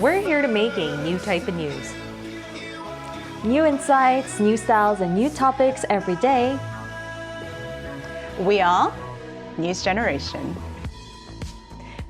We're here to make a new type of news. New insights, new styles, and new topics every day. We are News Generation.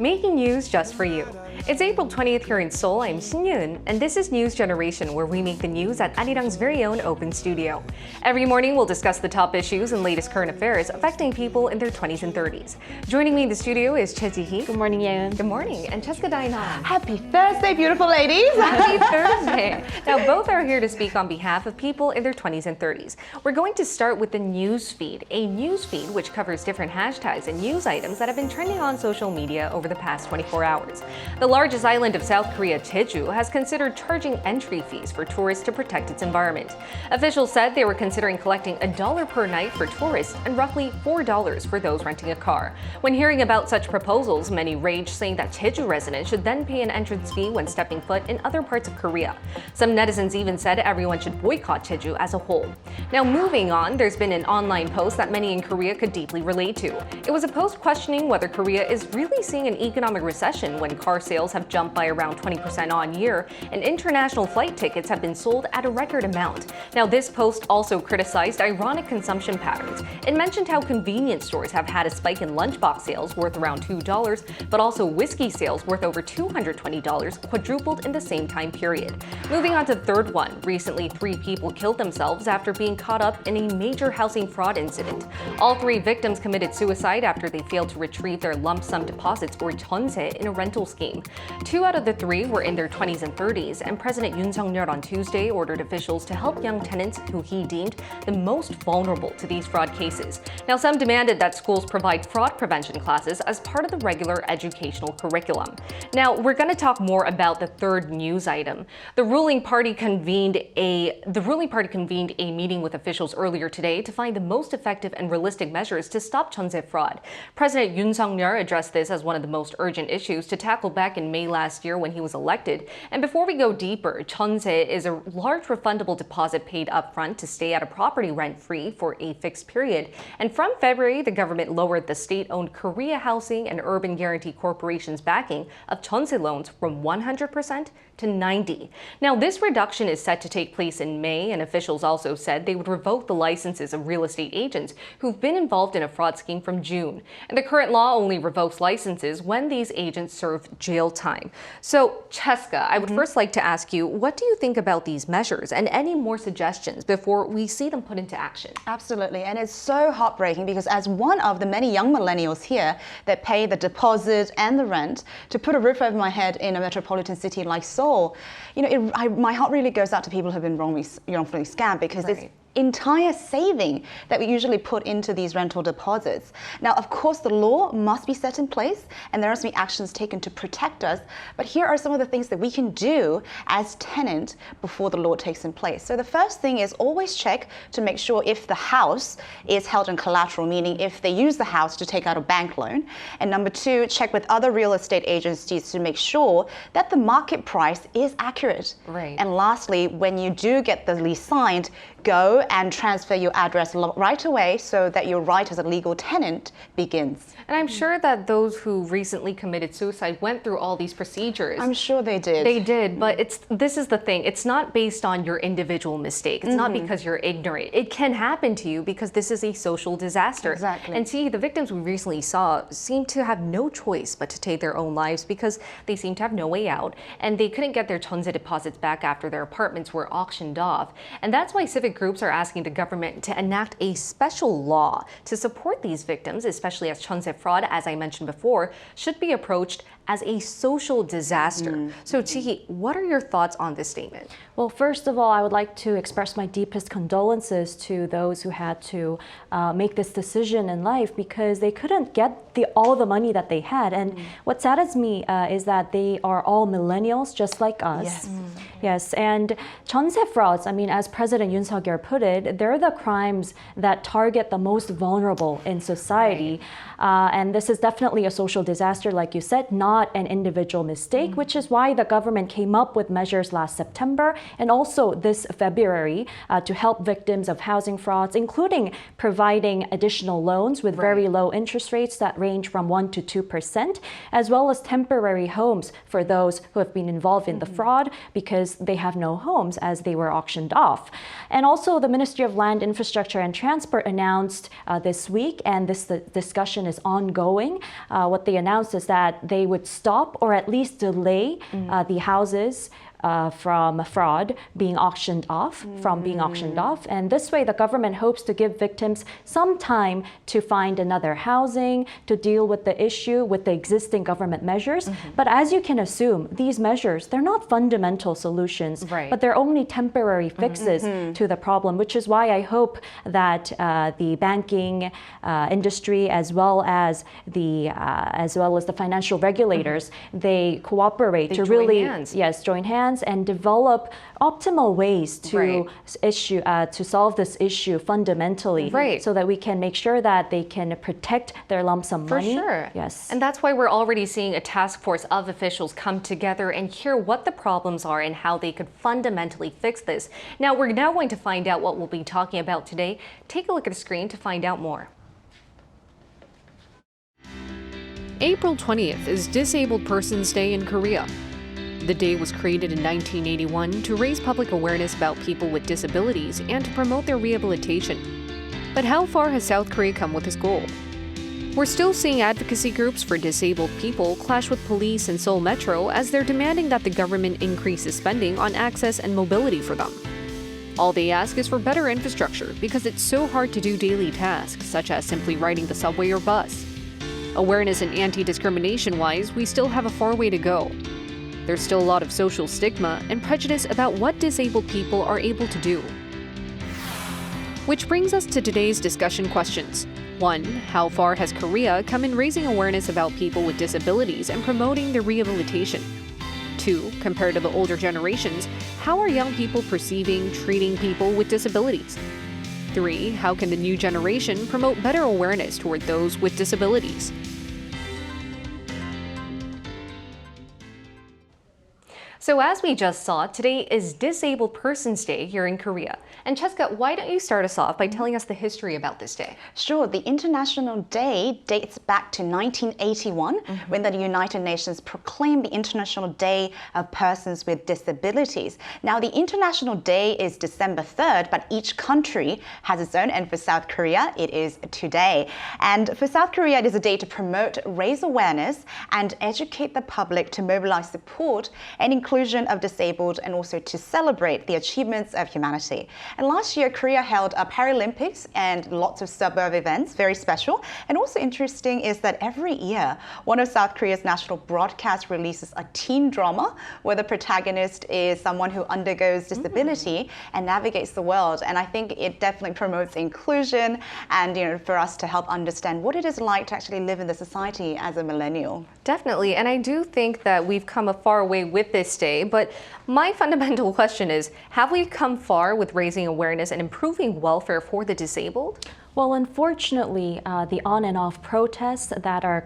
Making news just for you. It's April 20th here in Seoul. I'm Shin-Yoon, and this is News Generation, where we make the news at Arirang's very own open studio. Every morning, we'll discuss the top issues and latest current affairs affecting people in their 20s and 30s. Joining me in the studio is Choi Ji-hee. Good morning, Yeon. Good morning. And Cheska Dainan. Happy Thursday, beautiful ladies. Happy Thursday. Now, both are here to speak on behalf of people in their 20s and 30s. We're going to start with the news feed, a news feed which covers different hashtags and news items that have been trending on social media over the past 24 hours. The largest island of South Korea, Jeju, has considered charging entry fees for tourists to protect its environment. Officials said they were considering collecting $1 per night for tourists and roughly $4 for those renting a car. When hearing about such proposals, many raged, saying that Jeju residents should then pay an entrance fee when stepping foot in other parts of Korea. Some netizens even said everyone should boycott Jeju as a whole. Now, moving on, there's been an online post that many in Korea could deeply relate to. It was a post questioning whether Korea is really seeing an economic recession when car sales have jumped by around 20% on year, and international flight tickets have been sold at a record amount. Now, this post also criticized ironic consumption patterns. It mentioned how convenience stores have had a spike in lunchbox sales worth around $2, but also whiskey sales worth over $220 quadrupled in the same time period. Moving on to the third one, recently 3 people killed themselves after being caught up in a major housing fraud incident. All 3 victims committed suicide after they failed to retrieve their lump sum deposits or jeonse in a rental scheme. 2 out of the 3 were in their 20s and 30s, and President Yoon Suk-yeol on Tuesday ordered officials to help young tenants who he deemed the most vulnerable to these fraud cases. Now, some demanded that schools provide fraud prevention classes as part of the regular educational curriculum. Now, we're going to talk more about the third news item. The ruling party convened a meeting with officials earlier today to find the most effective and realistic measures to stop jeonse fraud. President Yoon Suk-yeol addressed this as one of the most urgent issues to tackle back in May last year when he was elected. And before we go deeper, jeonse is a large refundable deposit paid upfront to stay at a property rent-free for a fixed period. And from February, the government lowered the state-owned Korea Housing and Urban Guarantee Corporation's backing of jeonse loans from 100% to 90%. Now, this reduction is set to take place in May, and officials also said they would revoke the licenses of real estate agents who've been involved in a fraud scheme from June. And the current law only revokes licenses when these agents serve jail time. So, Cheska, I would first like to ask you, what do you think about these measures and any more suggestions before we see them put into action? Absolutely, and it's so heartbreaking because as one of the many young millennials here that pay the deposit and the rent to put a roof over my head in a metropolitan city like Seoul, my heart really goes out to people who have been wrongfully scammed because it's entire saving that we usually put into these rental deposits. Now, of course, the law must be set in place and there must be actions taken to protect us, but here are some of the things that we can do as tenant before the law takes in place. So the first thing is always check to make sure if the house is held in collateral, meaning if they use the house to take out a bank loan. And number 2, check with other real estate agencies to make sure that the market price is accurate. Right. And lastly, when you do get the lease signed, go and transfer your address right away so that your right as a legal tenant begins. And I'm sure that those who recently committed suicide went through all these procedures. I'm sure they did. They did, but this is the thing. It's not based on your individual mistake. It's not because you're ignorant. It can happen to you because this is a social disaster. Exactly. And see, the victims we recently saw seem to have no choice but to take their own lives because they seem to have no way out, and they couldn't get their jeonse deposits back after their apartments were auctioned off. And that's why civic groups are asking the government to enact a special law to support these victims, especially as jeonse fraud, as I mentioned before, should be approached as a social disaster. So, Ji-hee, what are your thoughts on this statement? Well, first of all, I would like to express my deepest condolences to those who had to make this decision in life because they couldn't get all the money that they had. And what saddens me is that they are all millennials just like us. Yes. Yes, and jeonse frauds, I mean, as President Yoon Suk-yeol put it, they're the crimes that target the most vulnerable in society. And this is definitely a social disaster, like you said, not not an individual mistake, which is why the government came up with measures last September and also this February to help victims of housing frauds, including providing additional loans with very low interest rates that range from 1% to 2%, as well as temporary homes for those who have been involved in the fraud because they have no homes as they were auctioned off. And also the Ministry of Land, Infrastructure and Transport announced this week, and this discussion is ongoing. What they announced is that they would stop or at least delay the houses from fraud being auctioned off, And this way, the government hopes to give victims some time to find another housing, to deal with the issue with the existing government measures. But as you can assume, these measures, they're not fundamental solutions, but they're only temporary fixes to the problem, which is why I hope that the banking industry, as well as the financial regulators, they cooperate to really join hands and develop optimal ways to solve this issue fundamentally, so that we can make sure that they can protect their lump sum money. For sure. Yes. And that's why we're already seeing a task force of officials come together and hear what the problems are and how they could fundamentally fix this. Now, we're now going to find out what we'll be talking about today. Take a look at the screen to find out more. April 20th is Disabled Persons Day in Korea. The day was created in 1981 to raise public awareness about people with disabilities and to promote their rehabilitation. But how far has South Korea come with this goal? We're still seeing advocacy groups for disabled people clash with police and Seoul Metro as they're demanding that the government increases spending on access and mobility for them. All they ask is for better infrastructure because it's so hard to do daily tasks, such as simply riding the subway or bus. Awareness and anti-discrimination-wise, we still have a far way to go. There's still a lot of social stigma and prejudice about what disabled people are able to do. Which brings us to today's discussion questions. 1. How far has Korea come in raising awareness about people with disabilities and promoting their rehabilitation? 2. Compared to the older generations, how are young people perceiving, treating people with disabilities? 3. How can the new generation promote better awareness toward those with disabilities? So as we just saw, today is Disabled Persons Day here in Korea. And Cheska, why don't you start us off by telling us the history about this day? Sure. The International Day dates back to 1981 when the United Nations proclaimed the International Day of Persons with Disabilities. Now, the International Day is December 3rd, but each country has its own, and for South Korea, it is today. And for South Korea, it is a day to promote, raise awareness, and educate the public to mobilize support and inclusion of disabled, and also to celebrate the achievements of humanity. And last year, Korea held a Paralympics and lots of suburb events, very special. And also interesting is that every year, one of South Korea's national broadcasts releases a teen drama where the protagonist is someone who undergoes disability and navigates the world. And I think it definitely promotes inclusion and, for us to help understand what it is like to actually live in the society as a millennial. Definitely, and I do think that we've come a far way with this day, but my fundamental question is, have we come far with raising awareness and improving welfare for the disabled? Well, unfortunately, the on and off protests that are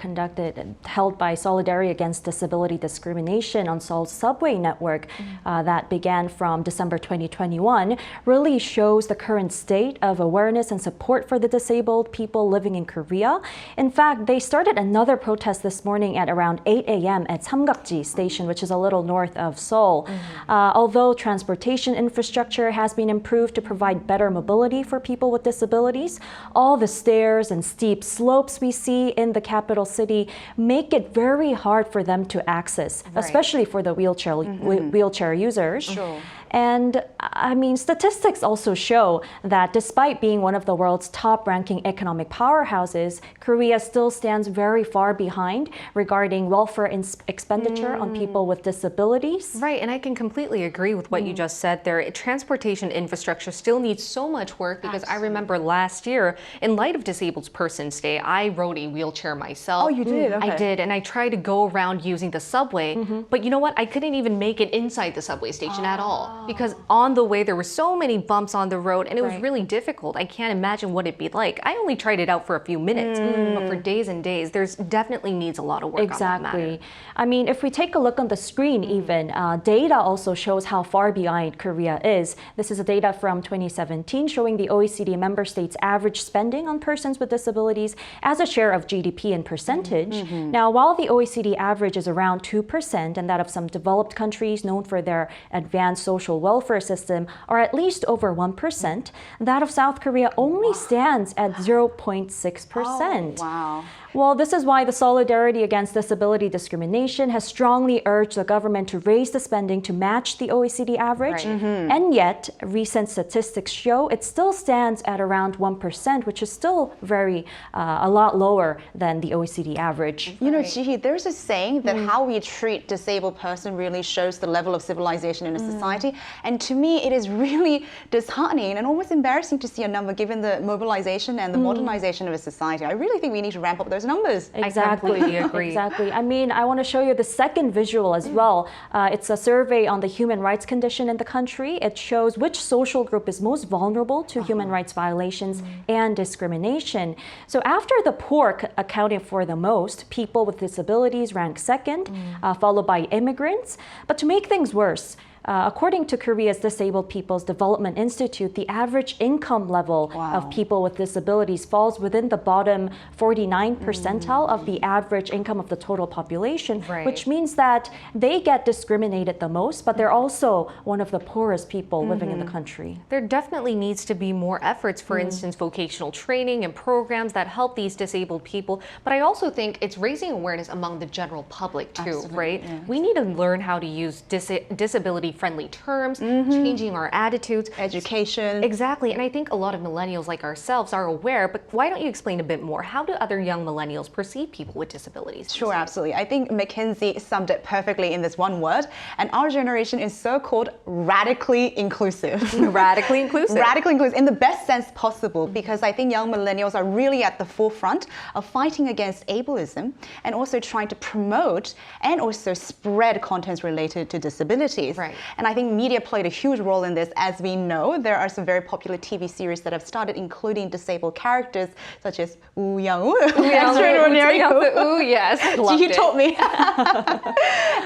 held by Solidarity Against Disability Discrimination on Seoul's subway network that began from December 2021 really shows the current state of awareness and support for the disabled people living in Korea. In fact, they started another protest this morning at around 8 a.m. at Samgakji Station, which is a little north of Seoul. Although transportation infrastructure has been improved to provide better mobility for people with disabilities, all the stairs and steep slopes we see in the capital city make it very hard for them to access, especially for the wheelchair users. Sure. And I mean, statistics also show that despite being one of the world's top-ranking economic powerhouses, Korea still stands very far behind regarding welfare expenditure on people with disabilities. Right, and I can completely agree with what you just said there. Transportation infrastructure still needs so much work because I remember last year However, in light of Disabled Persons Day, I rode a wheelchair myself. Oh, you did? I Okay. did, and I tried to go around using the subway, but you know what? I couldn't even make it inside the subway station at all because on the way there were so many bumps on the road and it was Right. really difficult. I can't imagine what it'd be like. I only tried it out for a few minutes, but for days and days, there's definitely needs a lot of work on that matter. Exactly. I mean, if we take a look on the screen even, data also shows how far behind Korea is. This is a data from 2017 showing the OECD member states' average spending on persons with disabilities as a share of GDP in percentage. Now, while the OECD average is around 2% and that of some developed countries known for their advanced social welfare system are at least over 1%, that of South Korea only stands at 0.6%. Oh, wow. Well, this is why the Solidarity Against Disability Discrimination has strongly urged the government to raise the spending to match the OECD average. Right. And yet, recent statistics show it still stands at around 1%, which is still a lot lower than the OECD average. You know, Jihi, there's a saying that how we treat disabled person really shows the level of civilization in a society. And to me, it is really disheartening and almost embarrassing to see a number given the mobilization and the modernization of a society. I really think we need to ramp up those numbers. Exactly. completely agree. Exactly. I mean, I want to show you the second visual as well. It's a survey on the human rights condition in the country. It shows which social group is most vulnerable to human rights violations and discrimination. So after the poor accounting for the most, people with disabilities rank second, followed by immigrants. But to make things worse, according to Korea's Disabled People's Development Institute, the average income level of people with disabilities falls within the bottom 49 percentile of the average income of the total population, Right. which means that they get discriminated the most, but they're also one of the poorest people living in the country. There definitely needs to be more efforts, for instance, vocational training and programs that help these disabled people. But I also think it's raising awareness among the general public too, Absolutely, right? yes. We need to learn how to use disability-friendly terms, changing our attitudes. Education. Exactly, and I think a lot of millennials like ourselves are aware, but why don't you explain a bit more? How do other young millennials perceive people with disabilities? Sure, absolutely. I think Mackenzie summed it perfectly in this one word. And our generation is so-called radically inclusive. Radically inclusive. Radically inclusive in the best sense possible, because I think young millennials are really at the forefront of fighting against ableism and also trying to promote and also spread contents related to disabilities. Right. And I think media played a huge role in this. As we know, there are some very popular TV series that have started including disabled characters such as Woo Young-woo, Extraordinary Ooh, yes. Loved He it. taught me.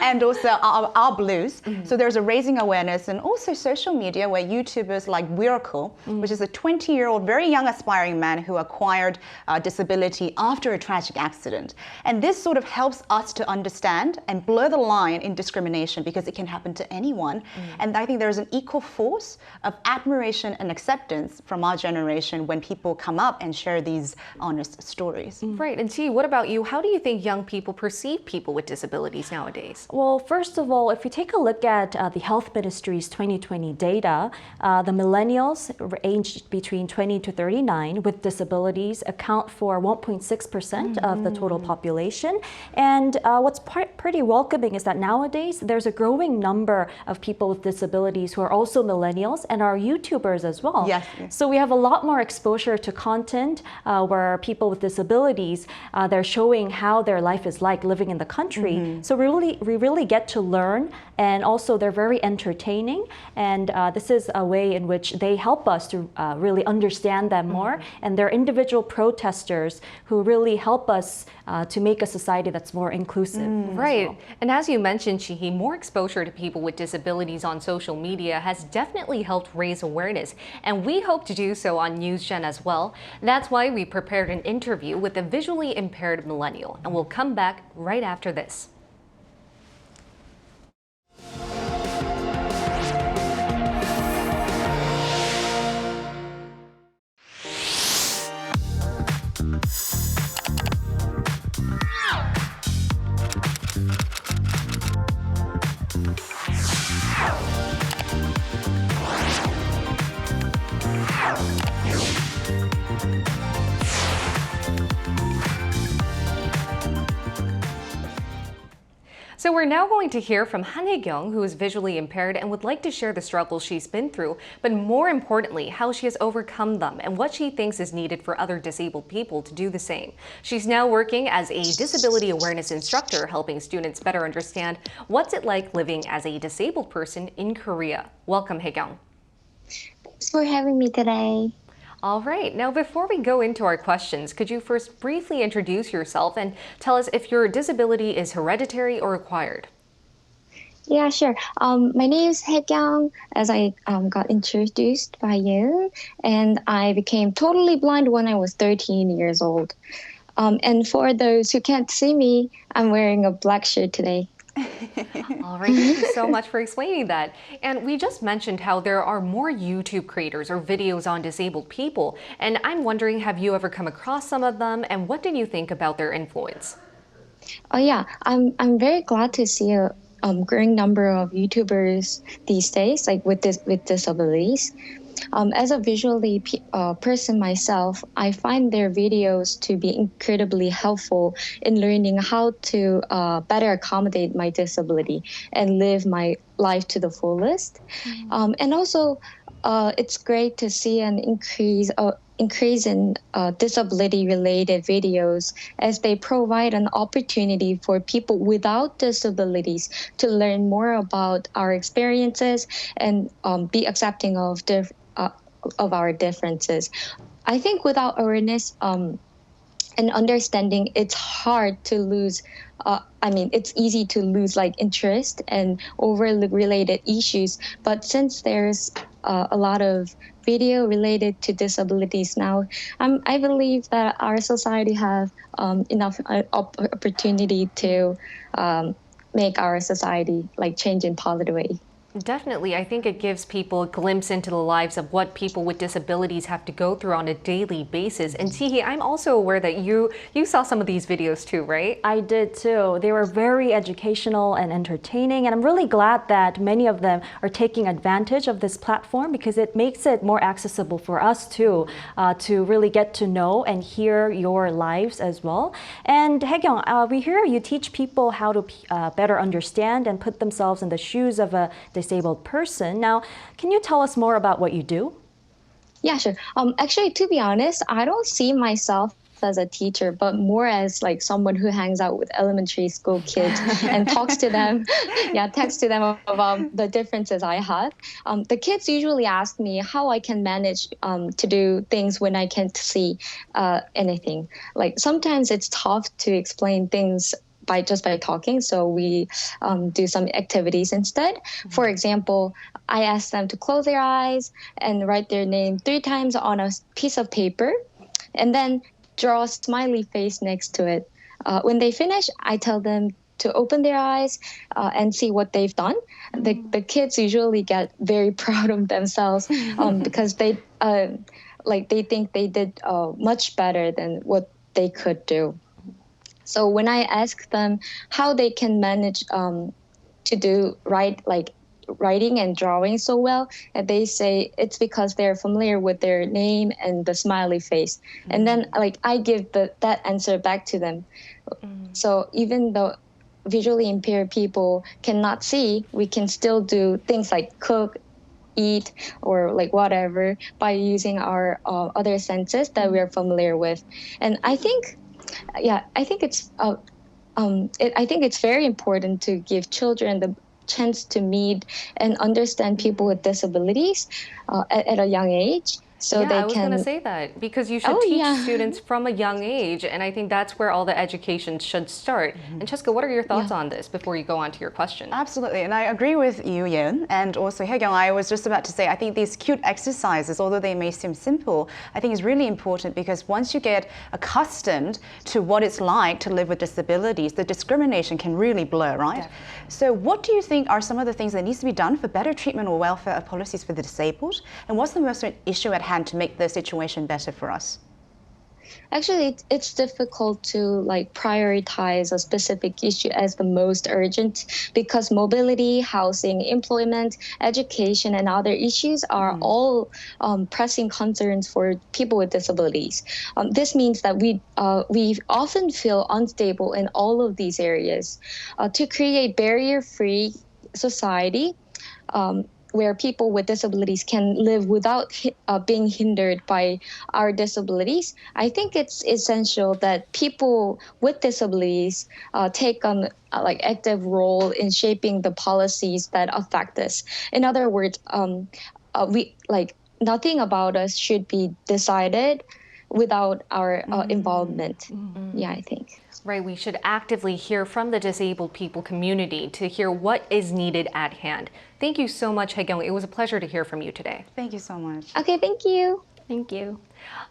And also our Blues. So there's a raising awareness and also social media where YouTubers like Miracle, which is a 20-year-old, very young aspiring man who acquired disability after a tragic accident. And this sort of helps us to understand and blur the line in discrimination because it can happen to anyone. And I think there's an equal force of admiration and acceptance from our generation when people come up and share these honest stories. Right, and T, what about you? How do you think young people perceive people with disabilities nowadays? Well, first of all, if you take a look at the Health Ministry's 2020 data, the millennials aged between 20 to 39 with disabilities account for 1.6% of the total population. And what's pretty welcoming is that nowadays there's a growing number of people with disabilities who are also millennials and are YouTubers as well. Yes. So we have a lot more exposure to content where people with disabilities, they're showing how their life is like living in the country. So we really get to learn, and also they're very entertaining. And this is a way in which they help us to really understand them more. And they're individual protesters who really help us to make a society that's more inclusive. Right. And as you mentioned, Shihi, more exposure to people with disabilities on social media has definitely helped raise awareness. And we hope to do so on NewsGen as well. That's why we prepared an interview with a visually impaired millennial. And we'll come back right after this. So we're now going to hear from Han Hye-kyung, who is visually impaired and would like to share the struggles she's been through, but more importantly, how she has overcome them and what she thinks is needed for other disabled people to do the same. She's now working as a disability awareness instructor, helping students better understand what's it like living as a disabled person in Korea. Welcome, Hye-kyung. Thanks for having me today. All right, now before we go into our questions, could you first briefly introduce yourself and tell us if your disability is hereditary or acquired? Yeah, sure. My name is Hye-kyung, as I got introduced by you, and I became totally blind when I was 13 years old. And for those who can't see me, I'm wearing a black shirt today. All right, thank you so much for explaining that. And we just mentioned how there are more YouTube creators or videos on disabled people. And I'm wondering, have you ever come across some of them? And what did you think about their influence? Oh yeah, I'm very glad to see a growing number of YouTubers these days, like with disabilities. As a visually person myself, I find their videos to be incredibly helpful in learning how to better accommodate my disability and live my life to the fullest. And also, it's great to see an increase in disability-related videos, as they provide an opportunity for people without disabilities to learn more about our experiences and be accepting of our differences. I think without awareness and understanding, it's hard to lose. It's easy to lose interest and overlook related issues. But since there's a lot of video related to disabilities now, I believe that our society have enough opportunity to make our society change in positive way. Definitely. I think it gives people a glimpse into the lives of what people with disabilities have to go through on a daily basis. And Sihi, I'm also aware that you saw some of these videos too, right? I did too. They were very educational and entertaining, and I'm really glad that many of them are taking advantage of this platform, because it makes it more accessible for us too, to really get to know and hear your lives as well. And Hye-kyung, we hear you teach people how to better understand and put themselves in the shoes of a disabled person. Now, can you tell us more about what you do? Yeah, sure. Actually, to be honest, I don't see myself as a teacher, but more as someone who hangs out with elementary school kids and talks to them about the differences I have. The kids usually ask me how I can manage to do things when I can't see anything. Sometimes it's tough to explain things by talking, so we do some activities instead. For example, I ask them to close their eyes and write their name 3 times on a piece of paper, and then draw a smiley face next to it. When they finish, I tell them to open their eyes and see what they've done. The kids usually get very proud of themselves because they think they did much better than what they could do. So when I ask them how they can manage to do writing and drawing so well, and they say it's because they're familiar with their name and the smiley face. And then I give that answer back to them. So even though visually impaired people cannot see, we can still do things like cook, eat, or whatever by using our other senses that we're familiar with. And I think it's very important to give children the chance to meet and understand people with disabilities at a young age. So yeah, they I was going to say that, because you should teach students from a young age, and I think that's where all the education should start. And Cheska, what are your thoughts on this before you go on to your question? Absolutely, and I agree with you, Yen, and also Hye-kyung. I was just about to say, I think these cute exercises, although they may seem simple, I think is really important, because once you get accustomed to what it's like to live with disabilities, the discrimination can really blur, right? Definitely. So what do you think are some of the things that needs to be done for better treatment or welfare of policies for the disabled? And what's the most issue at hand to make the situation better for us? Actually, it's difficult to like prioritize a specific issue as the most urgent because mobility, housing, employment, education, and other issues are all pressing concerns for people with disabilities. This means that we often feel unstable in all of these areas. To create barrier-free society, where people with disabilities can live without being hindered by our disabilities, I think it's essential that people with disabilities take on like active role in shaping the policies that affect us. In other words, we like nothing about us should be decided without our involvement. Yeah, I think. Right, we should actively hear from the disabled people community to hear what is needed at hand. Thank you so much, Hae-kyung. It was a pleasure to hear from you today. Thank you so much. Okay, thank you. Thank you.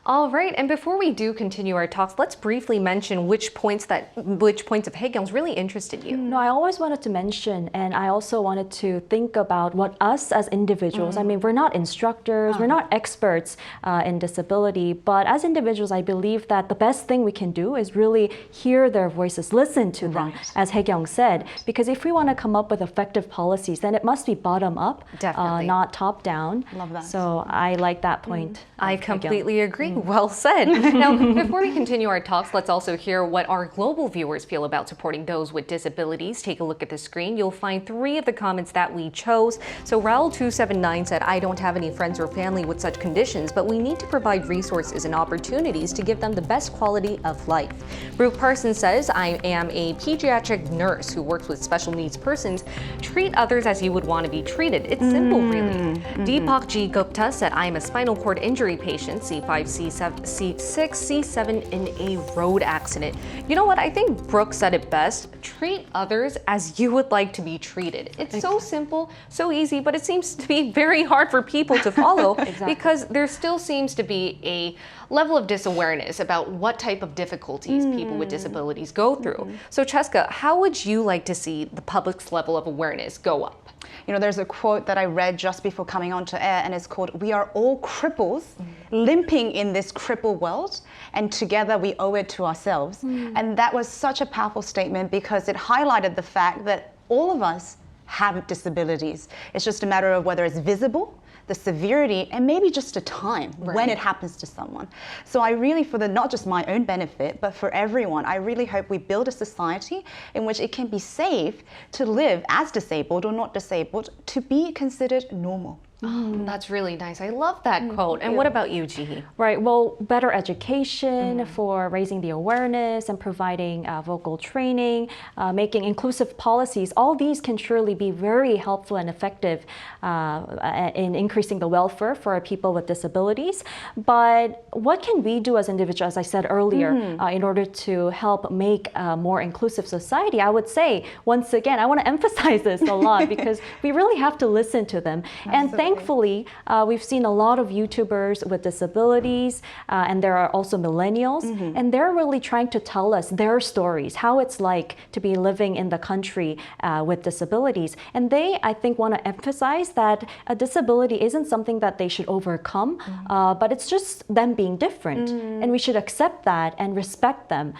All right, and before we do continue our talks, let's briefly mention which points of Hae-kyung's really interested you. No, I always wanted to mention, and I also wanted to think about what us as individuals, I mean, we're not instructors, we're not experts in disability, but as individuals, I believe that the best thing we can do is really hear their voices, listen to them, as Hae-kyung said, because if we want to come up with effective policies, then it must be bottom up, Definitely. not top down. Love that. So I like that point. I completely agree. Well said. Now, before we continue our talks, let's also hear what our global viewers feel about supporting those with disabilities. Take a look at the screen. You'll find 3 of the comments that we chose. So Raul279 said, I don't have any friends or family with such conditions, but we need to provide resources and opportunities to give them the best quality of life. Brooke Parsons says, I am a pediatric nurse who works with special needs persons. Treat others as you would want to be treated. It's simple, really. Deepak G. Gupta said, I am a spinal cord injury patient, C5, C7, C6, C7 in a road accident. You know what? I think Brooke said it best. Treat others as you would like to be treated. It's so simple, so easy, but it seems to be very hard for people to follow because there still seems to be a level of disawareness about what type of difficulties people with disabilities go through. So Cheska, how would you like to see the public's level of awareness go up? You know, there's a quote that I read just before coming onto air, and it's called, we are all cripples limping in this crippled world, and together we owe it to ourselves. And that was such a powerful statement because it highlighted the fact that all of us have disabilities. It's just a matter of whether it's visible, the severity, and maybe just a time when it happens to someone. So I really, for the not just my own benefit, but for everyone, I really hope we build a society in which it can be safe to live as disabled or not disabled, to be considered normal. That's really nice. I love that quote. And what about you, Jihi? Right, well, better education for raising the awareness and providing vocal training, making inclusive policies, all these can surely be very helpful and effective in increasing the welfare for people with disabilities. But what can we do as individuals, as I said earlier, in order to help make a more inclusive society? I would say, once again, I want to emphasize this a lot because we really have to listen to them. And thankfully, we've seen a lot of YouTubers with disabilities, and there are also millennials, and they're really trying to tell us their stories, how it's like to be living in the country with disabilities. And they, I think, want to emphasize that a disability isn't something that they should overcome, but it's just them being different. And we should accept that and respect them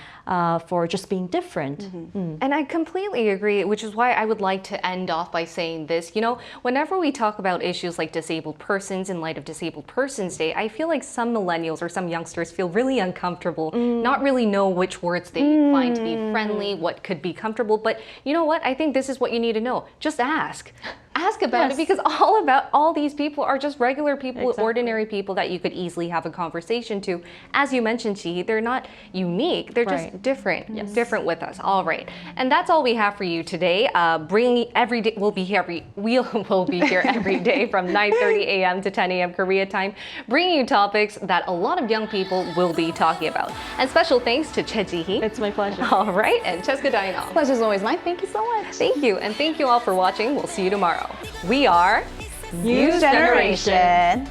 for just being different. And I completely agree, which is why I would like to end off by saying this. You know, whenever we talk about issues like disabled persons in light of Disabled Persons Day, I feel like some millennials or some youngsters feel really uncomfortable, not really know which words they find to be friendly, what could be comfortable. But you know what? I think this is what you need to know. Just ask. Ask about it, because all these people are just regular people, ordinary people that you could easily have a conversation to. As you mentioned, Chi, they're not unique. They're just different, different with us. All right, and that's all we have for you today. Bringing every day, we'll be here every day from 9:30 a.m. to 10 a.m. Korea time, bringing you topics that a lot of young people will be talking about. And special thanks to Che Ji-hee. It's my pleasure. All right, and Cheska Dainal. Pleasure's always mine. Thank you so much. Thank you, and thank you all for watching. We'll see you tomorrow. We are News Generation.